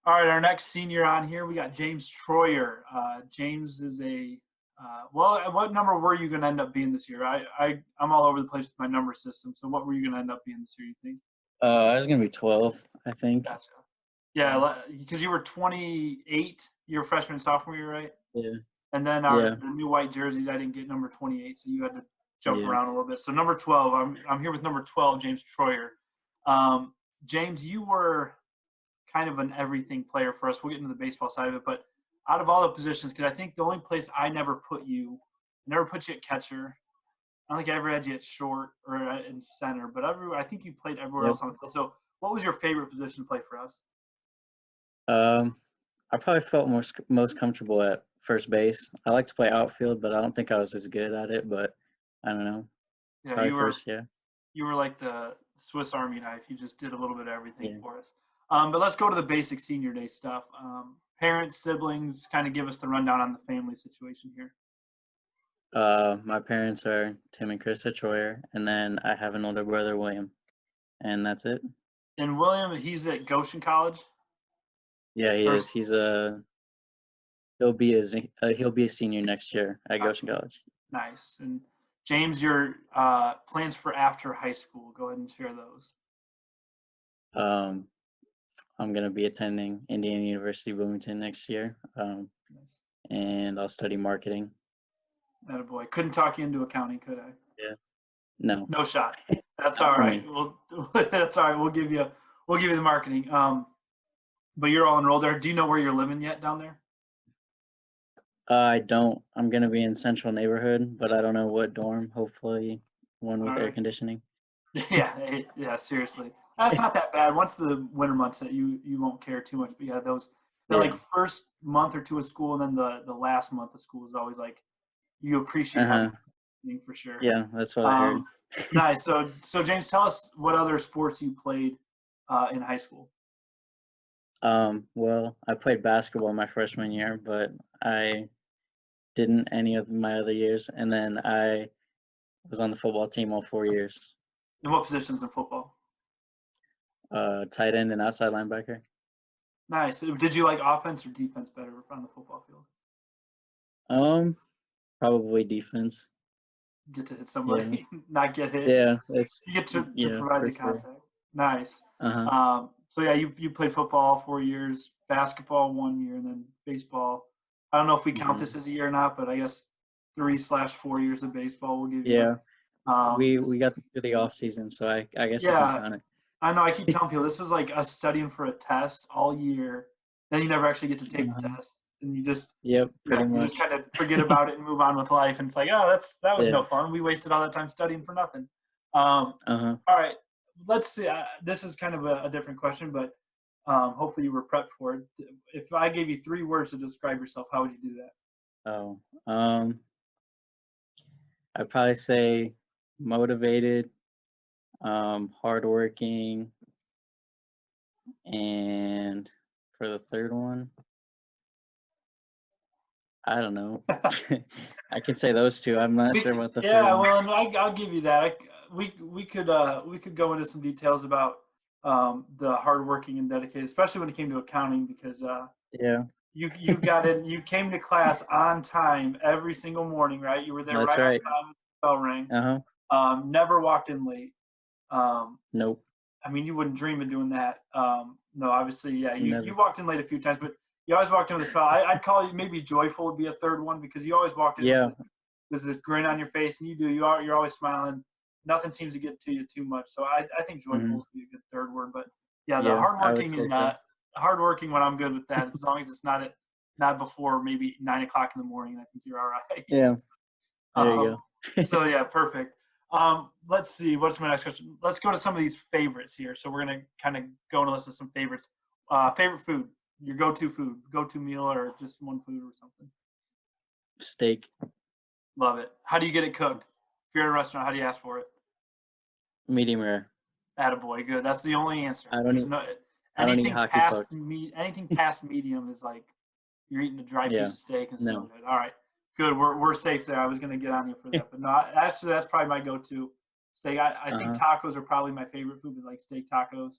All right, our next senior on here, we got James Troyer. James is what number were you going to end up being this year? I'm all over the place with my number system. So what were you going to end up being this year, you think? I was gonna be 12, I think. Gotcha. Yeah, because you were 28, you were freshman and sophomore year, right? Yeah. And then the new white jerseys, I didn't get number 28, so you had to jump around a little bit. So number 12, I'm here with number 12, James Troyer. James, you were kind of an everything player for us. We'll get into the baseball side of it, but out of all the positions, because I think the only place I never put you at catcher. I don't think I ever had you at short or in center, but I think you played everywhere else on the field. So what was your favorite position to play for us? I probably felt most comfortable at first base. I like to play outfield, but I don't think I was as good at it. But I don't know. Yeah, Probably you were like the Swiss Army knife. You just did a little bit of everything for us. But let's go to the basic senior day stuff. Parents, siblings, kind of give us the rundown on the family situation here. My parents are Tim and Krista Troyer, and then I have an older brother, William, and that's it. And William, he's at Goshen College. Yeah, he is. He'll be a senior next year at Goshen College. Nice. And James, your plans for after high school? Go ahead and share those. I'm gonna be attending Indiana University Bloomington next year, and I'll study marketing. Attaboy. Couldn't talk you into accounting, could I? Yeah. No. No shot. That's all right. That's all right. We'll give you the marketing. But you're all enrolled there. Do you know where you're living yet down there? I don't. I'm gonna be in Central Neighborhood, but I don't know what dorm. Hopefully, one with air conditioning. Yeah. Seriously, that's not that bad. Once the winter months hit, you won't care too much. But yeah, the like first month or two of school, and then the last month of school is always like you appreciate having for sure. Yeah, that's what I heard. Nice. So James, tell us what other sports you played in high school. Well, I played basketball my freshman year, but I didn't any of my other years, and then I was on the football team all 4 years. And what positions in football? Tight end and outside linebacker. Nice. Did you like offense or defense better on the football field? Probably defense. Get to hit somebody, not get hit. Yeah, you get to provide the contact. Sure. Nice. So yeah, you played football 4 years, basketball 1 year, and then baseball. I don't know if we count this as a year or not, but I guess 3/4 years of baseball will give you. Yeah. We got through the off season, so I guess you can count it. I know. I keep telling people this was like us studying for a test all year. Then you never actually get to take the test, and you just pretty much. You just kind of forget about it and move on with life. And it's like, oh, that was no fun. We wasted all that time studying for nothing. All right. Let's see. This is kind of a different question, but hopefully you were prepped for it. If I gave you 3 words to describe yourself, how would you do that? I'd probably say motivated, hardworking, and for the third one, I don't know. I can say those 2. I'm not sure what the third one. Yeah, well, I'll give you that. We could go into some details about the hardworking and dedicated, especially when it came to accounting, because you got in. You came to class on time every single morning, right? You were there right on time when the bell rang. Never walked in late. Nope. I mean, you wouldn't dream of doing that. No, obviously, yeah. You walked in late a few times, but you always walked in with a smile. I'd call you maybe joyful would be a third one, because you always walked in with this grin on your face, and you're always smiling. Nothing seems to get to you too much. So I think joyful would be a good third word. But the hardworking and hardworking one, I'm good with that, as long as it's not before maybe 9 o'clock in the morning. I think you're all right. Yeah. There you go. So yeah, perfect. Let's see. What's my next question? Let's go to some of these favorites here. So we're gonna kind of go on a list of some favorites. Favorite food, your go-to food, go-to meal, or just one food or something. Steak. Love it. How do you get it cooked? If you're at a restaurant, how do you ask for it? Medium rare. Attaboy, good. That's the only answer. I don't eat hockey pucks. Anything past medium is like you're eating a dry piece of steak and so good. All right, good. We're safe there. I was gonna get on you for that, but no. Actually, that's probably my go-to steak. I think tacos are probably my favorite food, like steak tacos.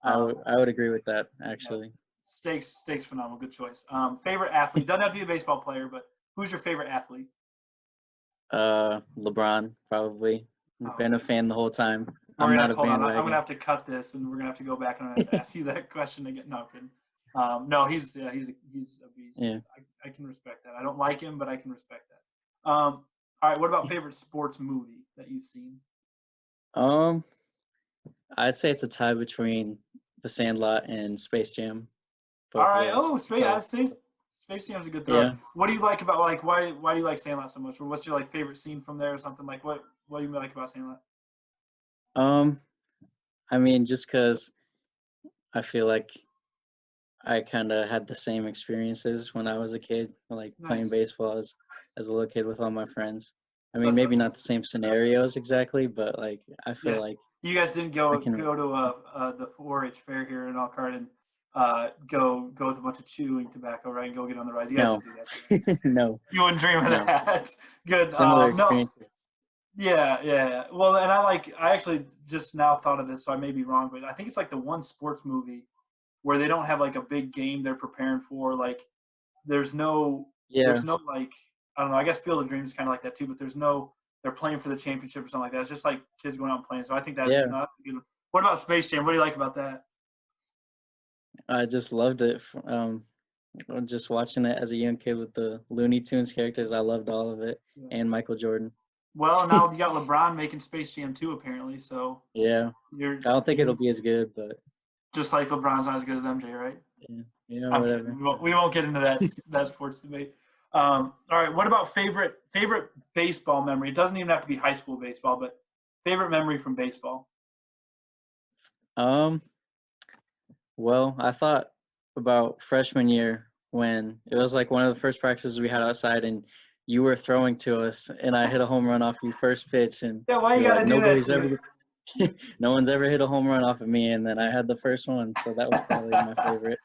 I would agree with that, actually. Steaks phenomenal. Good choice. Favorite athlete. Doesn't have to be a baseball player, but who's your favorite athlete? LeBron, probably. Oh, Been a fan the whole time. we're I'm gonna have not to a hold on. I'm gonna bandwagon. have to cut this, and we're gonna have to go back, and I'm gonna have to ask you that question again. No, I'm kidding. No, he's a beast. Yeah. I can respect that. I don't like him, but I can respect that. All right. What about favorite sports movie that you've seen? Um, I'd say it's a tie between The Sandlot and Space Jam. All Both of right. those. Oh, Probably. Space Jam's a good throw. Yeah. What do you like about why do you like Sandlot so much? Or what's your favorite scene from there or something like what do you like about Sandlot? Um, I mean, just because I feel like I kind of had the same experiences when I was a kid, like playing Nice. baseball as a little kid with all my friends. I mean, That's maybe not the same scenarios exactly, but like I feel yeah. like You guys didn't I go can. to the 4-H fair here in Elkhart and go with a bunch of chewing tobacco, right? And go get on the rides. You guys No, didn't do that. Right? no, You wouldn't dream of no. that. Good. Similar No. experiences. Yeah. Well, and I actually just now thought of this, so I may be wrong, but I think it's like the one sports movie where they don't have like a big game they're preparing for. Like there's no Yeah, I don't know. I guess Field of Dreams is kind of like that too, but they're playing for the championship or something like that. It's just like kids going out and playing. So I think yeah. that's a good one. What about Space Jam? What do you like about that? I just loved it. Just watching it as a young kid with the Looney Tunes characters, I loved all of it, Yeah. and Michael Jordan. Well, now you got LeBron making Space Jam 2 apparently, so Yeah, you're I don't think it'll be as good, but just like LeBron's not as good as MJ, right? yeah, I'm whatever. kidding. We won't get into that sports debate. All right. What about favorite baseball memory? It doesn't even have to be high school baseball, but favorite memory from baseball. Um, well, I thought about freshman year when it was like one of the first practices we had outside, and you were throwing to us, and I hit a home run off your first pitch, and Yeah, why you you're gotta like, do that nobody's to me? ever, no one's ever hit a home run off of me, and then I had the first one, so that was probably my favorite.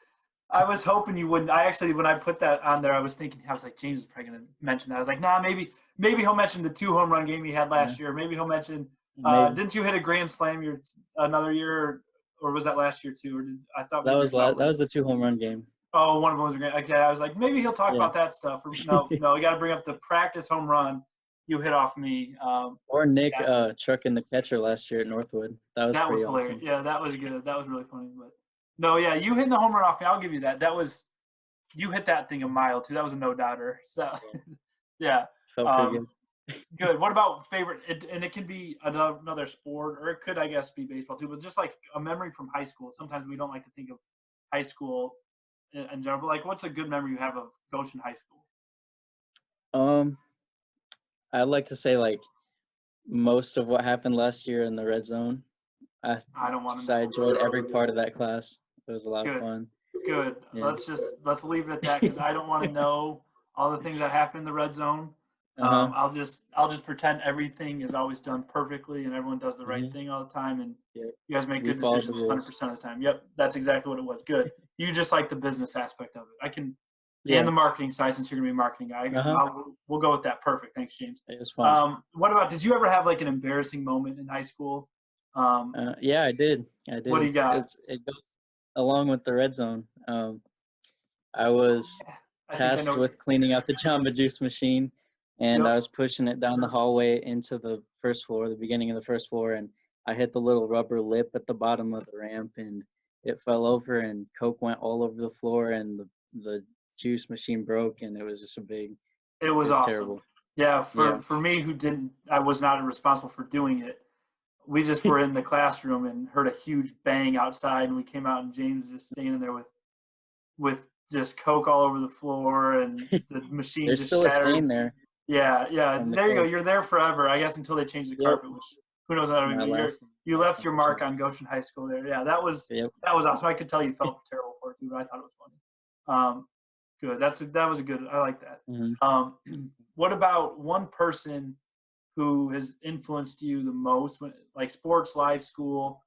I was hoping you wouldn't. I actually, when I put that on there, I was thinking, I was like, James is probably going to mention that. I was like, nah, maybe he'll mention the 2 home run game he had Yeah, last year. Maybe he'll mention, maybe didn't you hit a grand slam another year, or was that last year too? Or I thought that maybe your was that sophomore was year. the 2 home run game. Oh, one of them was a grand. Okay, I was like, maybe he'll talk Yeah. about that stuff. Or, no, you got to bring up the practice home run you hit off me. Or Nick Yeah, trucking the catcher last year at Northwood. That was that was pretty hilarious. awesome. Yeah, that was good. That was really funny. But no, yeah, you hitting the home run off me. I'll give you that. You hit that thing a mile too. That was a no doubter. So Yeah, yeah, felt pretty um, good. good. What about favorite? And it can be another sport, or it could, I guess, be baseball too. But just like a memory from high school. Sometimes we don't like to think of high school in general. But like, what's a good memory you have of Goshen High School? Um, I'd like to say like most of what happened last year in the red zone. I I don't want to I know. enjoyed every part of that class. It was a lot of Good, fun. good. Yeah. Let's leave it at that because I don't want to know all the things that happen in the red zone. Uh-huh. I'll just pretend everything is always done perfectly and everyone does the right Hmm. thing all the time and Yeah. you guys make We good followed the decisions rules. 100% of the time. Yep, that's exactly what it was. Good. You just like the business aspect of it. And Yeah. the marketing side since you're gonna be a marketing guy. Uh-huh. We'll go with that. Perfect. Thanks, James. It was fun. What about? Did you ever have like an embarrassing moment in high school? Yeah, I did. What do you got? It goes along with the red zone. I was I think I tasked know. with cleaning out the Jamba Juice machine, and I Yep. was pushing it down the hallway into the first floor, the beginning of the first floor, and I hit the little rubber lip at the bottom of the ramp, and it fell over, and Coke went all over the floor, and the juice machine broke, and it was just It it was was awesome. terrible. Yeah, Yeah. for me who didn't, I was not responsible for doing it. We just were in the classroom and heard a huge bang outside, and we came out, and James was just standing there with just Coke all over the floor, and the machine There's just still a shattered. stain there Yeah. from the There you go. Coke. You're there forever, I guess, until they change the Yep. carpet, which who knows how to Not be. lasting You left your mark temperatures. on Goshen High School there. Yeah, that was Yep. awesome. I could tell you felt terrible for it too, but I thought it was funny. Good. That was a good. I like that. Hmm. What about one person who has influenced you the most, like sports, life, school,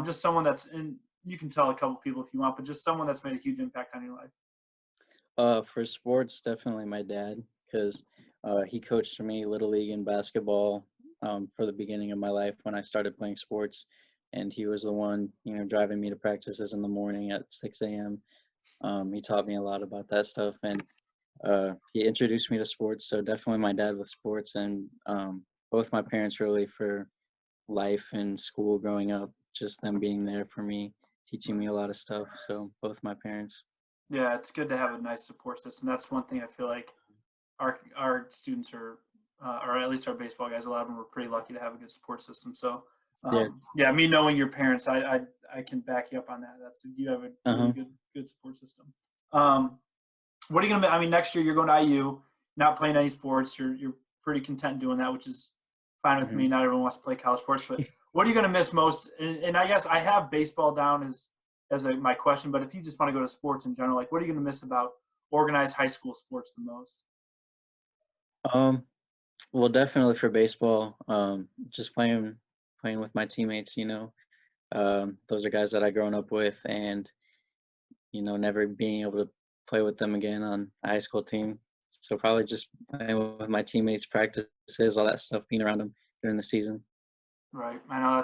just someone that's in? You can tell a couple people if you want, but just someone that's made a huge impact on your life. For sports, definitely my dad, because he coached me little league and basketball for the beginning of my life when I started playing sports, and he was the one, driving me to practices in the morning at 6 a.m. He taught me a lot about that stuff, and he introduced me to sports. So definitely my dad with sports, and both my parents really for life and school growing up. Just them being there for me, teaching me a lot of stuff. So both my parents. Yeah, it's good to have a nice support system. That's one thing I feel like our students are, or at least our baseball guys, a lot of them are pretty lucky to have a good support system. So, Yeah. yeah, me knowing your parents, I can back you up on that. You have a really good support system. What are you gonna? I mean, next year you're going to IU, not playing any sports. You're pretty content doing that, which is fine with me. Not everyone wants to play college sports, but what are you gonna miss most? And I guess I have baseball down as my question, but if you just want to go to sports in general, like what are you gonna miss about organized high school sports the most? Well, definitely for baseball, just playing with my teammates. Those are guys that I grown up with, and never being able to play with them again on a high school team. So probably just playing with my teammates, practices, all that stuff, being around them during the season. Right. I know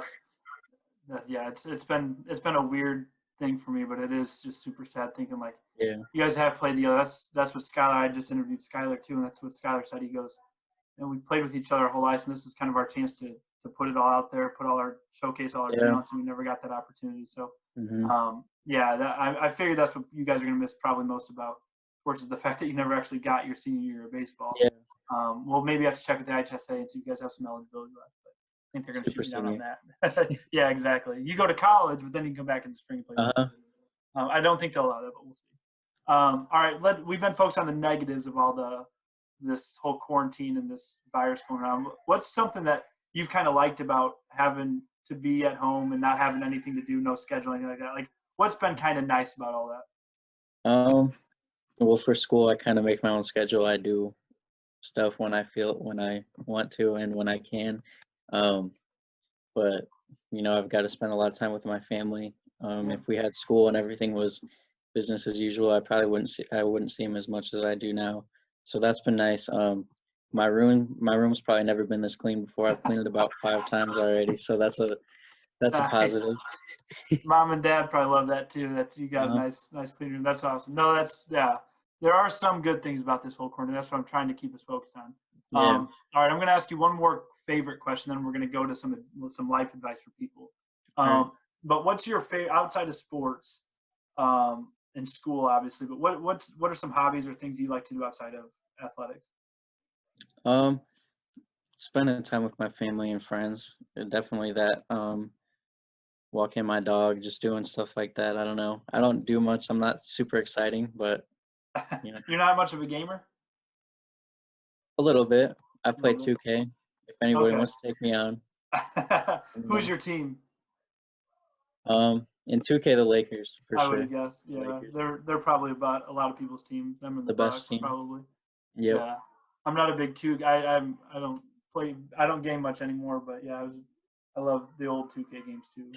yeah. It's been a weird thing for me, but it is just super sad thinking like Yeah, you guys have played together. That's what Skylar. I just interviewed Skylar too, and that's what Skylar said. He goes, and we played with each other our whole lives, and this is kind of our chance to put it all out there, showcase all our yeah. talents, and we never got that opportunity. So, hmm yeah, I figured that's what you guys are gonna miss probably most about sports is the fact that you never actually got your senior year of baseball. Yeah, We'll maybe have to check with the IHSA and see if you guys have some eligibility left. But I think they're gonna super shoot me down on senior. that. Yeah, exactly. You go to college, but then you can come back in the spring and play Uh-huh. baseball. I don't think they'll allow that, but we'll see. All right, we've been focused on the negatives of all this whole quarantine and this virus going around. What's something that you've kind of liked about having to be at home and not having anything to do, no schedule, anything like that? Like, what's been kind of nice about all that? Um, well, for school, I kind of make my own schedule. I do stuff when I want to and when I can. Um, but I've got to spend a lot of time with my family. Yeah. If we had school and everything was business as usual, I wouldn't see him as much as I do now. So that's been nice. My room's probably never been this clean before. I've cleaned it about 5 times already, so that's a Nice. positive. Mom and dad probably love that too. That you got a Uh, nice clean room. That's awesome. No, that's yeah. There are some good things about this whole quarantine. That's what I'm trying to keep us focused on. yeah. All right, I'm going to ask you one more favorite question, then we're going to go to some life advice for people. All right. But what's your favorite outside of sports, and school, obviously? But what are some hobbies or things you like to do outside of athletics? Um, Spending time with my family and friends. Definitely that. Walking my dog, just doing stuff like that. I don't know. I don't do much. I'm not super exciting, but you know, You're not much of a gamer. a little bit. I A play little bit. 2K. If anybody Okay. wants to take me on, let me Who's know. your team? In 2K, the Lakers for I would have sure. guessed. Yeah, Lakers, they're probably about a lot of people's team. Them and the the best Bucks, team. probably. Yep. Yeah, I'm not a big two. I don't play. I don't game much anymore. But yeah, I love the old 2K games too.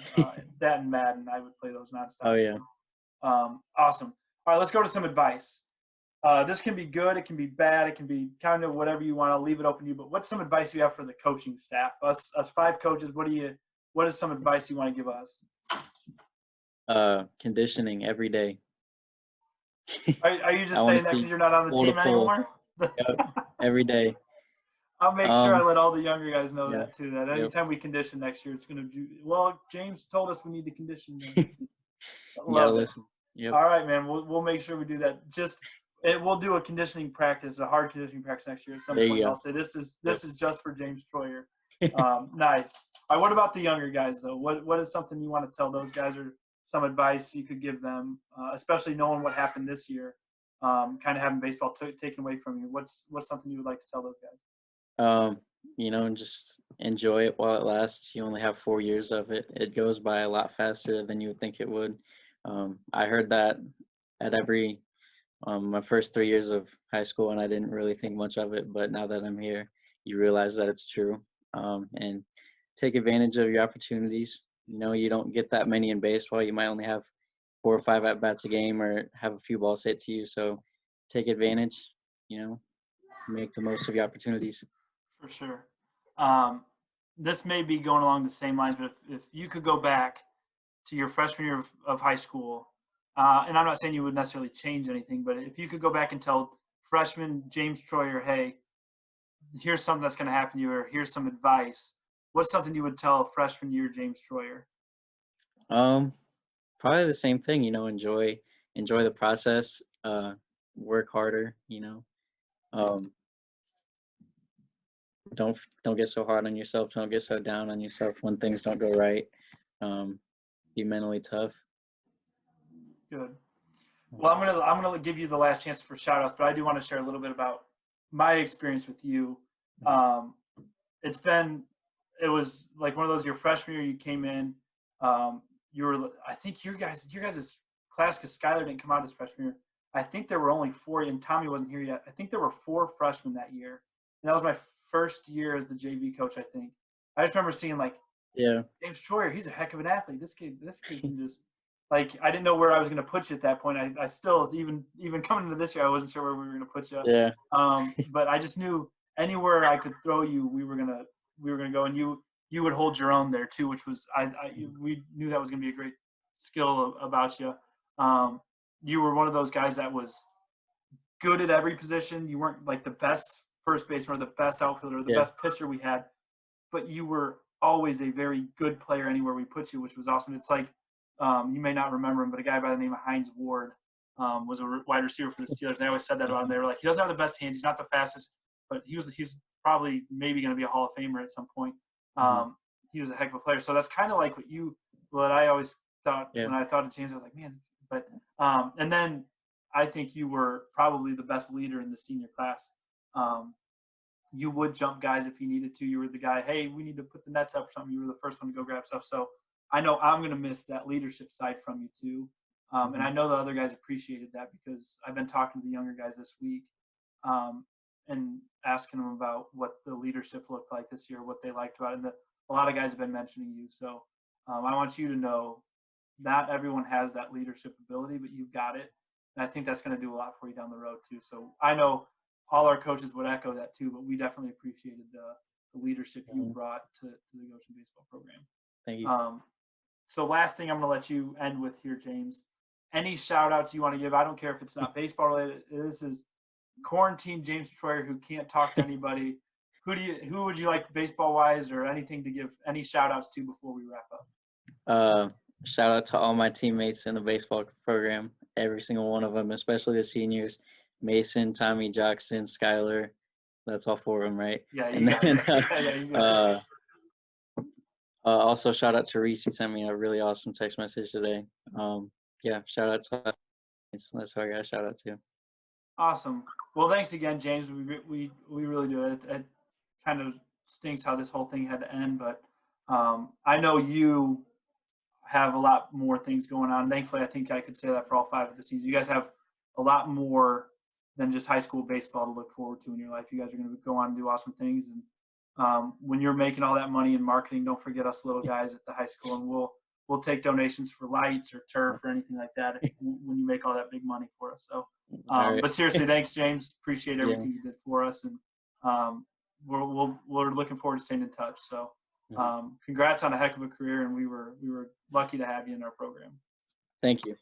That and Madden, I would play those Oh nonstop. yeah. Awesome. All right, let's go to some advice. This can be good. It can be bad. It can be kind of whatever you want. I'll leave it open to you. But what's some advice you have for the coaching staff? Us five coaches. What is some advice you want to give us? Conditioning every day. Are you I just want to saying that see because you're not on the full to team full. anymore? Yep. Every day. I'll make sure I Um. let all the younger guys know Yeah. that too. That Yep. anytime we condition next year, it's going to be well. James told us we need to condition. You gotta Love it. listen. Yep. All right, man. We'll make sure we do that. We'll do a conditioning practice, a hard conditioning practice next year at some There point. you I'll go. say this is Yep. just for James Troyer. Nice. All right. What about the younger guys though? What is something you want to tell those guys, or some advice you could give them, especially knowing what happened this year, kind of having baseball taken away from you? What's something you would like to tell those guys? Just enjoy it while it lasts. You only have 4 years of it. It goes by a lot faster than you would think it would. I heard that at every my first 3 years of high school, and I didn't really think much of it. But now that I'm here, you realize that it's true. And take advantage of your opportunities. You don't get that many in baseball. You might only have 4 or 5 at bats a game, or have a few balls hit to you. So take advantage. Make the most of your opportunities. For sure. Um, this may be going along the same lines, but if you could go back to your freshman year of high school, and I'm not saying you would necessarily change anything, but if you could go back and tell freshman James Troyer, hey, here's something that's going to happen to you, or here's some advice, what's something you would tell freshman year James Troyer? Um, Probably the same thing, enjoy the process, work harder, Um, don't get so hard on yourself, don't get so down on yourself when things don't go right. Um, be mentally tough. Good. Well, I'm gonna give you the last chance for shout outs, but I do want to share a little bit about my experience with you. Um, it was like one of those, your freshman year you came in. You were, I think your guys' class, because Skylar didn't come out his freshman year. I think there were only 4, and Tommy wasn't here yet. I think there were 4 freshmen that year, and that was my first year as the JV coach. I think I just remember seeing like, Yeah. James Troyer, he's a heck of an athlete. This kid can just, like, I didn't know where I was going to put you at that point. I still, even coming into this year, I wasn't sure where we were going to put you. Yeah. But I just knew anywhere I could throw you, we were gonna go, and you would hold your own there too, which was we knew that was gonna be a great skill about you. You were one of those guys that was good at every position. You weren't like the best first baseman or the best outfielder or the best pitcher we had, but you were always a very good player anywhere we put you, which was awesome. It's like, you may not remember him, but a guy by the name of Hines Ward was a wide receiver for the Steelers. And I always said that about him. They were like, he doesn't have the best hands. He's not the fastest, but he's probably maybe going to be a Hall of Famer at some point. He was a heck of a player. So that's kind of like what I always thought when I thought of James. I was like, man, but and then I think you were probably the best leader in the senior class. You would jump guys if you needed to. You were the guy, hey, we need to put the nets up or something. You were the first one to go grab stuff. So I know I'm going to miss that leadership side from you too. And I know the other guys appreciated that, because I've been talking to the younger guys this week and asking them about what the leadership looked like this year, what they liked about it. And a lot of guys have been mentioning you. So I want you to know not everyone has that leadership ability, but you've got it. And I think that's going to do a lot for you down the road too. So I know all our coaches would echo that too, but we definitely appreciated the leadership you brought to the Goshen baseball program. Thank you. So last thing I'm going to let you end with here, James. Any shout outs you want to give? I don't care if it's not baseball related. This is quarantine James Troyer who can't talk to anybody. Who would you like baseball wise, or anything to give any shout outs to before we wrap up? Shout out to all my teammates in the baseball program, every single one of them, especially the seniors. Mason, Tommy, Jackson, Skylar. That's all 4 of them, right? Yeah, you got it. Also, shout out to Reese. He sent me a really awesome text message today. Shout out to that's who I got a shout out to. Awesome. Well, thanks again, James. We really do it. It kind of stinks how this whole thing had to end, but I know you have a lot more things going on. Thankfully, I think I could say that for all 5 of the seasons. You guys have a lot more than just high school baseball to look forward to in your life. You guys are going to go on and do awesome things. And when you're making all that money in marketing, don't forget us little guys at the high school, and we'll take donations for lights or turf or anything like that when you make all that big money for us. So, but seriously, thanks, James. Appreciate everything you did for us, and we're looking forward to staying in touch. So, congrats on a heck of a career, and we were lucky to have you in our program. Thank you.